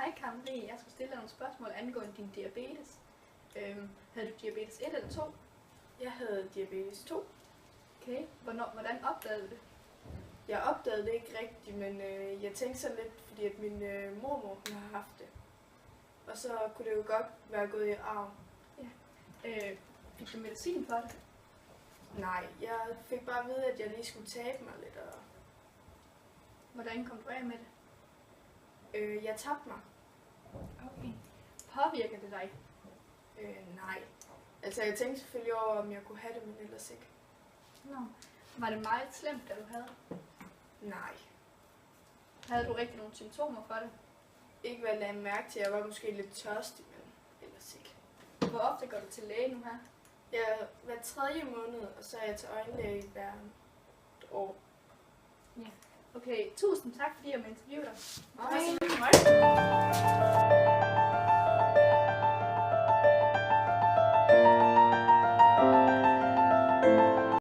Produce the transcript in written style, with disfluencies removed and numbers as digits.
Hej Karen Marie, jeg skulle stille dig nogle spørgsmål angående din diabetes. Havde du diabetes 1 eller 2? Jeg havde diabetes 2. Okay, hvordan opdagede du det? Jeg opdagede det ikke rigtigt, men jeg tænkte sådan lidt, fordi at min mormor hun har haft det. Og så kunne det jo godt være gået i arv. Fik du medicin for det? Nej, jeg fik bare at vide, at jeg lige skulle tabe mig lidt. Og Hvordan kom du af med det? jeg tabte mig. Okay. Påvirker det dig? Nej. Altså jeg tænkte selvfølgelig over, om jeg kunne have det, men ellers ikke. Nå. Var det meget slemt, da du havde? Nej. Havde du rigtig nogle symptomer for det? Ikke hvad jeg lagde mærke til. Jeg var måske lidt tørstig, men ellers ikke. Hvor ofte går du til læge nu her? Hver 3. måned, og så er jeg til øjenlæge hver år. Ja. Okay, tusind tak fordi jeg må interviewe dig. Hej.